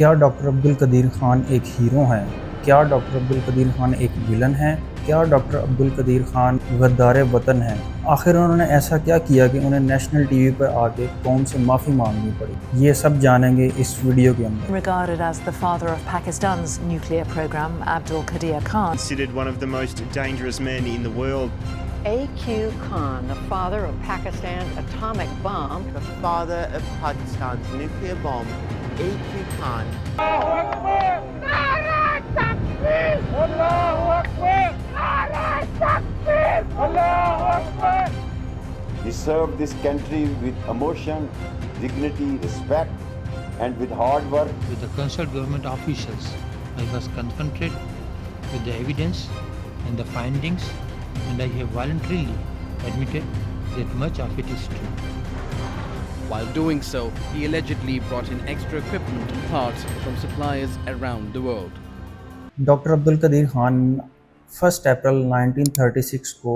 کیا ڈاکٹر عبدالقدیر خان ایک ہیرو ہیں؟ کیا ڈاکٹر عبدالقدیر خان ایک ویلن ہیں؟ کیا ڈاکٹر عبدالقدیر خان غدار وطن ہیں؟ آخر انہوں نے ایسا کیا کیا کہ انہیں نیشنل ٹی وی پر آ کے قوم سے معافی مانگنی پڑی؟ یہ سب جانیں گے اس ویڈیو کے اندر۔ Regarded as the father of Pakistan's nuclear program, Abdul Qadir Khan, considered one of the most dangerous men in the world. A.Q. Khan, the father of Pakistan's atomic bomb. The father of Pakistan's nuclear bomb, A.Q. Khan. He served this country with emotion, dignity, respect, and with hard work. With the concerned government officials, I was confronted with the evidence and the findings, and I have voluntarily admitted that much of it is true. While doing so, he allegedly brought in extra equipment and parts from suppliers around the world. Doctor Abdul Qadeer Khan 1 April 1936 کو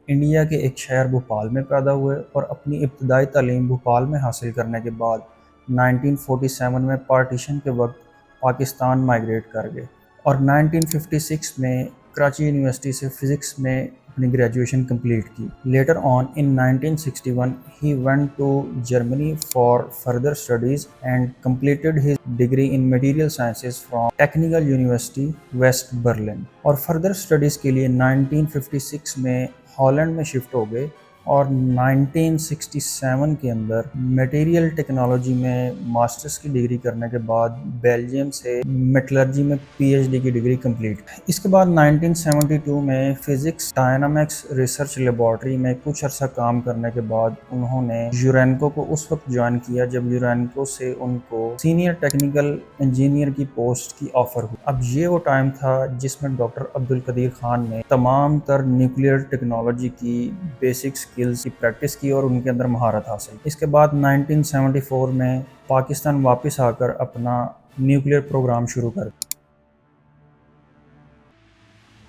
India کے ایک شہر بھوپال میں پیدا ہوئے اور اپنی ابتدائی تعلیم بھوپال میں حاصل کرنے کے بعد 1947 میں پارٹیشن کے وقت پاکستان مائیگریٹ کر گئے اور 1956 میں کراچی یونیورسٹی سے فزکس میں اپنی گریجویشن کمپلیٹ کی۔ Later on in 1961 he went to Germany for further studies and completed his degree in material sciences from Technical University West Berlin اور further studies کے لیے 1956 میں ہالینڈ میں شفٹ ہو گئے اور 1967 کے اندر میٹیریل ٹیکنالوجی میں ماسٹرز کی ڈگری کرنے کے بعد بیلجیم سے میٹلرجی میں پی ایچ ڈی کی ڈگری کمپلیٹ۔ اس کے بعد 1972 میں فزکس ڈائنامکس ریسرچ لیبارٹری میں کچھ عرصہ کام کرنے کے بعد انہوں نے یورینکو کو اس وقت جوائن کیا جب یورینکو سے ان کو سینئر ٹیکنیکل انجینئر کی پوسٹ کی آفر ہوئی۔ اب یہ وہ ٹائم تھا جس میں ڈاکٹر عبدالقدیر خان نے تمام تر نیوکلیئر ٹیکنالوجی کی بیسکس کی پریکٹس کی اور ان کے اندر مہارت حاصل۔ اس کے بعد 1974 میں پاکستان واپس آ کر اپنا نیوکلیئر پروگرام شروع کر دیا۔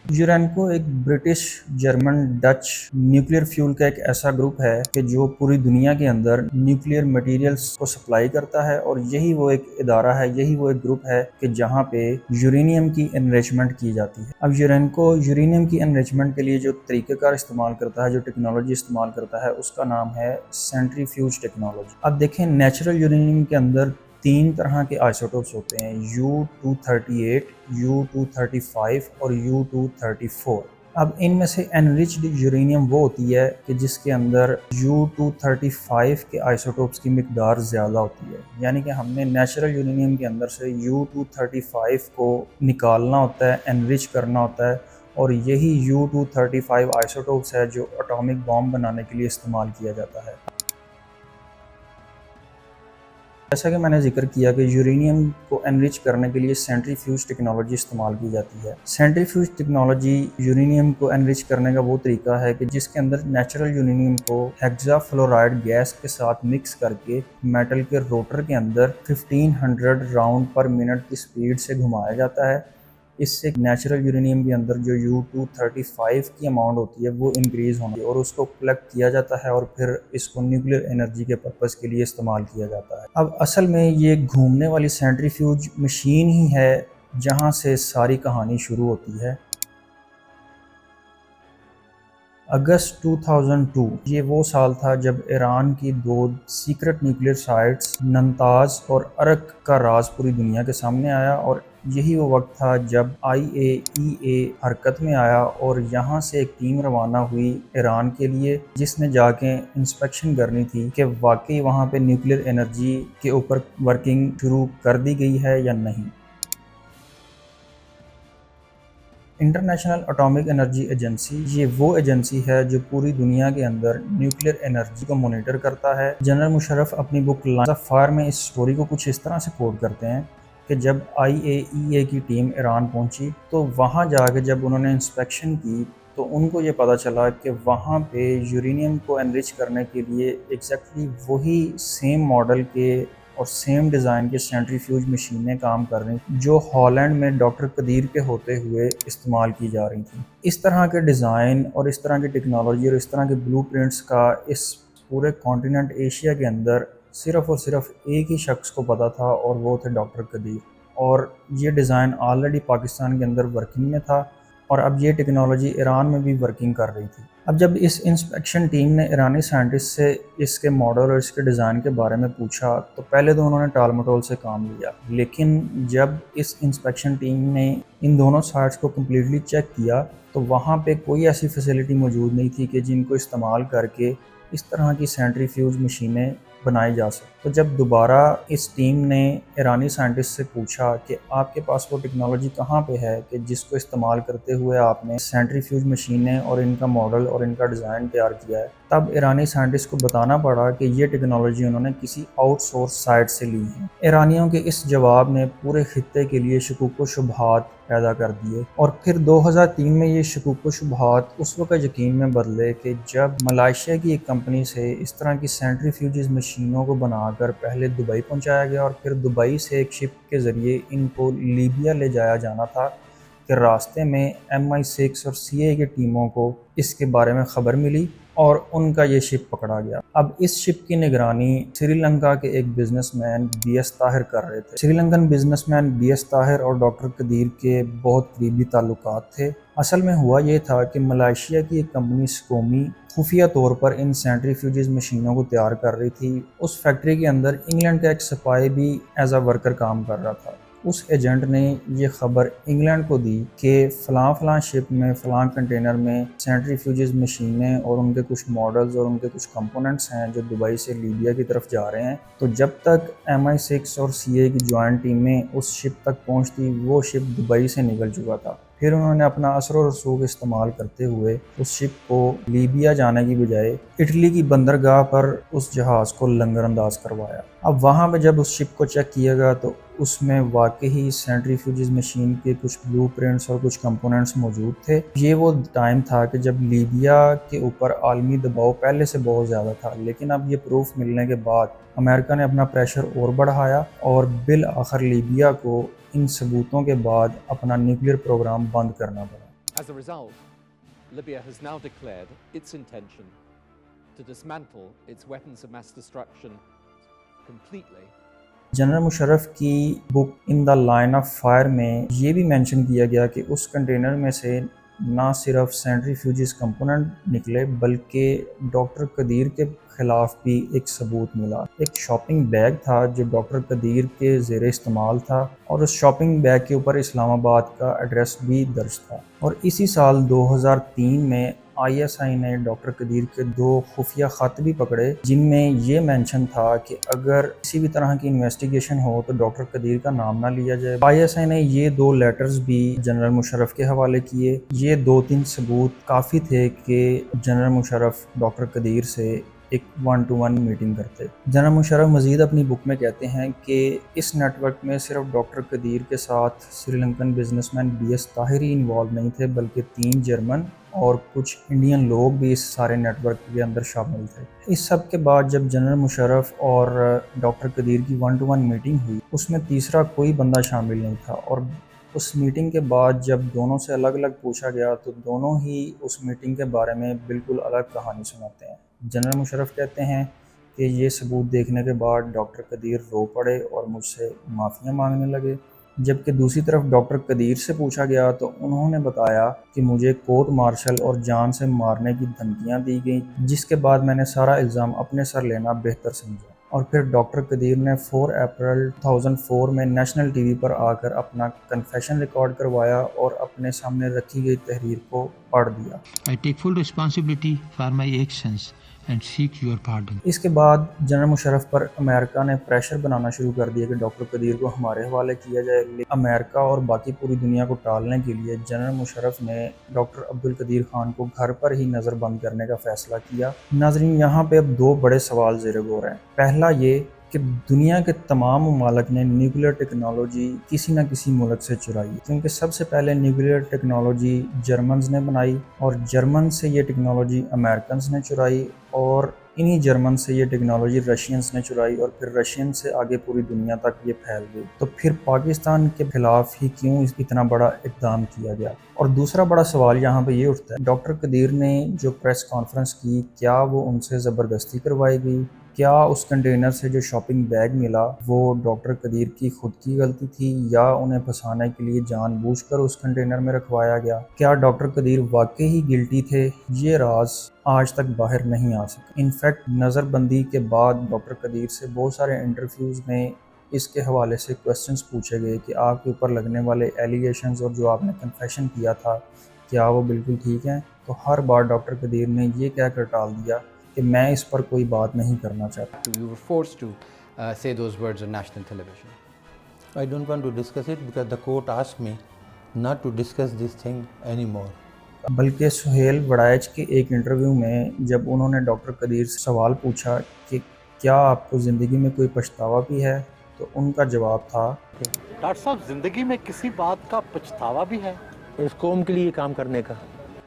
یورینکو ایک British, German, Dutch nuclear fuel کا ایک ایسا گروپ ہے کہ جو پوری دنیا کے اندر نیوکلیئر مٹیریلز کو سپلائی کرتا ہے اور یہی وہ ایک ادارہ ہے، یہی وہ ایک گروپ ہے کہ جہاں پہ یورینیم کی انریچمنٹ کی جاتی ہے۔ اب یورینکو یورینیم کی انریچمنٹ کے لیے جو طریقہ کار استعمال کرتا ہے، جو ٹیکنالوجی استعمال کرتا ہے، اس کا نام ہے سینٹریفیوج ٹیکنالوجی۔ اب دیکھیں نیچرل یورینیم کے اندر 3 طرح کے آئسوٹوپس ہوتے ہیں، U-238، U-235 اور U-234۔ اب ان میں سے انریچڈ یورینیم وہ ہوتی ہے کہ جس کے اندر U-235 کے آئسوٹوپس کی مقدار زیادہ ہوتی ہے، یعنی کہ ہم نے نیچرل یورینیم کے اندر سے U-235 کو نکالنا ہوتا ہے، انریچ کرنا ہوتا ہے، اور یہی U-235 آئسوٹوپس ہے جو اٹامک بام بنانے کے لیے استعمال کیا جاتا ہے۔ جیسا کہ میں نے ذکر کیا کہ یورینیم کو انریچ کرنے کے لیے سینٹریفیوج ٹیکنالوجی استعمال کی جاتی ہے۔ سینٹریفیوج ٹیکنالوجی یورینیم کو انریچ کرنے کا وہ طریقہ ہے کہ جس کے اندر نیچرل یورینیم کو ہیگزا فلورائڈ گیس کے ساتھ مکس کر کے میٹل کے روٹر کے اندر 1500 راؤنڈ پر منٹ کی سپیڈ سے گھمایا جاتا ہے۔ اس سے نیچرل یورینیم کے اندر جو U-235 کی اماؤنٹ ہوتی ہے وہ انکریز ہوتی ہے اور اس کو کلیکٹ کیا جاتا ہے اور پھر اس کو نیوکلیئر انرجی کے پرپس کے لیے استعمال کیا جاتا ہے۔ اب اصل میں یہ گھومنے والی سینٹریفیوج مشین ہی ہے جہاں سے ساری کہانی شروع ہوتی ہے۔ اگست 2002 یہ وہ سال تھا جب ایران کی 2 سیکرٹ نیوکلیئر سائٹس ننتاز اور ارک کا راز پوری دنیا کے سامنے آیا، اور یہی وہ وقت تھا جب IAEA حرکت میں آیا اور یہاں سے ایک ٹیم روانہ ہوئی ایران کے لیے جس نے جا کے انسپیکشن کرنی تھی کہ واقعی وہاں پہ نیوکلیئر انرجی کے اوپر ورکنگ شروع کر دی گئی ہے یا نہیں۔ انٹرنیشنل اٹامک انرجی ایجنسی یہ وہ ایجنسی ہے جو پوری دنیا کے اندر نیوکلیئر انرجی کو مانیٹر کرتا ہے۔ جنرل مشرف اپنی بک لائنز آف فائر میں اس سٹوری کو کچھ اس طرح سے کوٹ کرتے ہیں کہ جب IAEA کی ٹیم ایران پہنچی تو وہاں جا کے جب انہوں نے انسپیکشن کی تو ان کو یہ پتہ چلا کہ وہاں پہ یورینیم کو انریچ کرنے کے لیے ایگزیکٹلی وہی سیم ماڈل کے اور سیم ڈیزائن کے سینٹریفیوج مشینیں کام کر رہی ہیں جو ہالینڈ میں ڈاکٹر قدیر کے ہوتے ہوئے استعمال کی جا رہی تھیں۔ اس طرح کے ڈیزائن اور اس طرح کی ٹیکنالوجی اور اس طرح کے بلو پرنٹس کا اس پورے کانٹیننٹ ایشیا کے اندر صرف اور صرف ایک ہی شخص کو پتہ تھا اور وہ تھے ڈاکٹر قدیر، اور یہ ڈیزائن آلریڈی پاکستان کے اندر ورکنگ میں تھا اور اب یہ ٹیکنالوجی ایران میں بھی ورکنگ کر رہی تھی۔ اب جب اس انسپیکشن ٹیم نے ایرانی سائنٹسٹ سے اس کے ماڈل اور اس کے ڈیزائن کے بارے میں پوچھا تو پہلے تو انہوں نے ٹال مٹول سے کام لیا، لیکن جب اس انسپیکشن ٹیم نے ان دونوں سائٹس کو کمپلیٹلی چیک کیا تو وہاں پہ کوئی ایسی فیسلٹی موجود نہیں تھی کہ جن کو استعمال کر کے اس طرح کی سینٹریفیوج مشینیں بنائی جا سکیں۔ تو جب دوبارہ اس ٹیم نے ایرانی سائنٹسٹ سے پوچھا کہ آپ کے پاس وہ ٹیکنالوجی کہاں پہ ہے کہ جس کو استعمال کرتے ہوئے آپ نے سینٹریفیوج مشینیں اور ان کا ماڈل اور ان کا ڈیزائن تیار کیا ہے، تب ایرانی سائنٹسٹ کو بتانا پڑا کہ یہ ٹیکنالوجی انہوں نے کسی آؤٹ سورس سائٹ سے لی ہے۔ ایرانیوں کے اس جواب نے پورے خطے کے لیے شکوک و شبہات پیدا کر دیے، اور پھر 2003 میں یہ شکوک و شبہات اس وقت یقین میں بدلے کہ جب ملائیشیا کی ایک کمپنی سے اس طرح کی سینٹریفیوجز مشینوں کو بنا کر پہلے دبئی پہنچایا گیا اور پھر دبئی سے ایک شپ کے ذریعے ان کو لیبیا لے جایا جانا تھا کہ راستے میں MI6 اور CIA کی ٹیموں کو اس کے بارے میں خبر ملی اور ان کا یہ شپ پکڑا گیا۔ اب اس شپ کی نگرانی سری لنکا کے ایک بزنس مین BS طاہر کر رہے تھے۔ Sri Lankan businessman BS Tahir اور ڈاکٹر قدیر کے بہت قریبی تعلقات تھے۔ اصل میں ہوا یہ تھا کہ ملائیشیا کی ایک کمپنی سکومی خفیہ طور پر ان سینٹریفیوجز مشینوں کو تیار کر رہی تھی۔ اس فیکٹری کے اندر انگلینڈ کا ایک سپاہی بھی ایز اے ورکر کام کر رہا تھا۔ اس ایجنٹ نے یہ خبر انگلینڈ کو دی کہ فلاں شپ میں فلاں کنٹینر میں سینٹریفیوجز مشینیں اور ان کے کچھ ماڈلز اور ان کے کچھ کمپوننٹس ہیں جو دبئی سے لیبیا کی طرف جا رہے ہیں۔ تو جب تک MI6 اور CIA کی جوائنٹ ٹیمیں اس شپ تک پہنچتی وہ شپ دبئی سے نکل چکا تھا۔ پھر انہوں نے اپنا اثر و رسوخ استعمال کرتے ہوئے اس شپ کو لیبیا جانے کی بجائے اٹلی کی بندرگاہ پر اس جہاز کو لنگر انداز کروایا۔ اب وہاں پہ جب اس شپ کو چیک کیا گیا تو اس میں واقعی سینٹریفیوجز مشین کے کچھ بلو پرنٹس اور کچھ کمپوننٹس موجود تھے۔ یہ وہ ٹائم تھا کہ جب لیبیا کے اوپر عالمی دباؤ پہلے سے بہت زیادہ تھا، لیکن اب یہ پروف ملنے کے بعد امریکہ نے اپنا پریشر اور بڑھایا اور بالآخر لیبیا کو ان ثبوتوں کے بعد اپنا نیوکلیئر پروگرام بند کرنا پڑا۔ As a result, Libya has now declared its intention to dismantle its weapons of mass destruction completely. General Musharraf کی بک ان دا لائن آف فائر میں یہ بھی مینشن کیا گیا کہ اس کنٹینر میں سے نہ صرف سینٹریفیوجز کمپوننٹ نکلے بلکہ ڈاکٹر قدیر کے خلاف بھی ایک ثبوت ملا۔ ایک شاپنگ بیگ تھا جو ڈاکٹر قدیر کے زیر استعمال تھا اور اس شاپنگ بیگ کے اوپر اسلام آباد کا ایڈریس بھی درج تھا۔ اور اسی سال 2003 میں ISI نے ڈاکٹر قدیر کے 2 خفیہ خط بھی پکڑے جن میں یہ مینشن تھا کہ اگر کسی بھی طرح کی انویسٹیگیشن ہو تو ڈاکٹر قدیر کا نام نہ لیا جائے۔ ISI نے یہ 2 لیٹرز بھی جنرل مشرف کے حوالے کیے۔ یہ 2-3 ثبوت کافی تھے کہ جنرل مشرف ڈاکٹر قدیر سے ایک 1-to-1 میٹنگ کرتے۔ جنرل مشرف مزید اپنی بک میں کہتے ہیں کہ اس نیٹ ورک میں صرف ڈاکٹر قدیر کے ساتھ Sri Lankan businessman BS Tahir ہی انوالو نہیں تھے بلکہ 3 جرمن اور کچھ انڈین لوگ بھی اس سارے نیٹ ورک کے اندر شامل تھے۔ اس سب کے بعد جب جنرل مشرف اور ڈاکٹر قدیر کی 1-to-1 میٹنگ ہوئی اس میں تیسرا کوئی بندہ شامل نہیں تھا، اور اس میٹنگ کے بعد جب دونوں سے الگ الگ پوچھا گیا تو دونوں ہی اس میٹنگ کے بارے میں بالکل الگ کہانی سناتے ہیں۔ جنرل مشرف کہتے ہیں کہ یہ ثبوت دیکھنے کے بعد ڈاکٹر قدیر رو پڑے اور مجھ سے معافیاں مانگنے لگے، جبکہ دوسری طرف ڈاکٹر قدیر سے پوچھا گیا تو انہوں نے بتایا کہ مجھے کورٹ مارشل اور جان سے مارنے کی دھمکیاں دی گئیں، جس کے بعد میں نے سارا الزام اپنے سر لینا بہتر سمجھا۔ اور پھر ڈاکٹر قدیر نے 4 اپریل 2004 میں نیشنل ٹی وی پر آ کر اپنا کنفیشن ریکارڈ کروایا اور اپنے سامنے رکھی گئی تحریر کو پڑھ دیا۔ I take full responsibility for my actions and seek your pardon. اس کے بعد جنرل مشرف پر امریکہ نے پریشر بنانا شروع کر دیا کہ ڈاکٹر قدیر کو ہمارے حوالے کیا جائے، لیکن امریکہ اور باقی پوری دنیا کو ٹالنے کے لیے جنرل مشرف نے ڈاکٹر عبدالقدیر خان کو گھر پر ہی نظر بند کرنے کا فیصلہ کیا۔ ناظرین، یہاں پہ اب 2 بڑے سوال زیر غور ہیں۔ پہلا یہ کہ دنیا کے تمام ممالک نے نیوکلیئر ٹیکنالوجی کسی نہ کسی ملک سے چرائی، کیونکہ سب سے پہلے نیوکلیئر ٹیکنالوجی جرمنز نے بنائی اور جرمن سے یہ ٹیکنالوجی امریکنز نے چرائی اور انہی جرمن سے یہ ٹیکنالوجی رشینز نے چرائی اور پھر رشین سے آگے پوری دنیا تک یہ پھیل گئی۔ تو پھر پاکستان کے خلاف ہی کیوں اتنا بڑا اقدام کیا گیا؟ اور دوسرا بڑا سوال یہاں پہ یہ اٹھتا ہے، ڈاکٹر قدیر نے جو پریس کانفرنس کی کیا وہ ان سے زبردستی کروائی گئی کیا اس کنٹینر سے جو شاپنگ بیگ ملا وہ ڈاکٹر قدیر کی خود کی غلطی تھی یا انہیں پھنسانے کے لیے جان بوجھ کر اس کنٹینر میں رکھوایا گیا؟ کیا ڈاکٹر قدیر واقعی ہی گلٹی تھے؟ یہ راز آج تک باہر نہیں آ سکا۔ انفیکٹ نظر بندی کے بعد ڈاکٹر قدیر سے بہت سارے انٹرویوز میں اس کے حوالے سے کویسچنز پوچھے گئے کہ آپ کے اوپر لگنے والے ایلیگیشنز اور جو آپ نے کنفیشن کیا تھا کیا وہ بالکل ٹھیک ہیں؟ تو ہر بار ڈاکٹر قدیر نے یہ کہہ کر ٹال دیا کہ میں اس پر کوئی بات نہیں کرنا چاہتا۔ You were forced to say those words on national television. I don't want to discuss it because the court asked me not to discuss this thing anymore. بلکہ سہیل وڑائچ کے ایک انٹرویو میں جب انہوں نے ڈاکٹر قدیر سے سوال پوچھا کہ کیا آپ کو زندگی میں کوئی پچھتاوا بھی ہے تو ان کا جواب تھا ڈاکٹر صاحب زندگی میں کسی بات کا پچھتاوا بھی ہے اس قوم کے لیے کام کرنے کا۔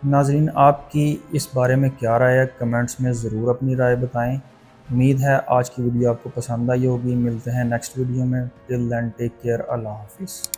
ناظرین آپ کی اس بارے میں کیا رائے ہے؟ کمنٹس میں ضرور اپنی رائے بتائیں۔ امید ہے آج کی ویڈیو آپ کو پسند آئی ہوگی۔ ملتے ہیں نیکسٹ ویڈیو میں۔ ٹل دین ٹیک کیئر، اللہ حافظ۔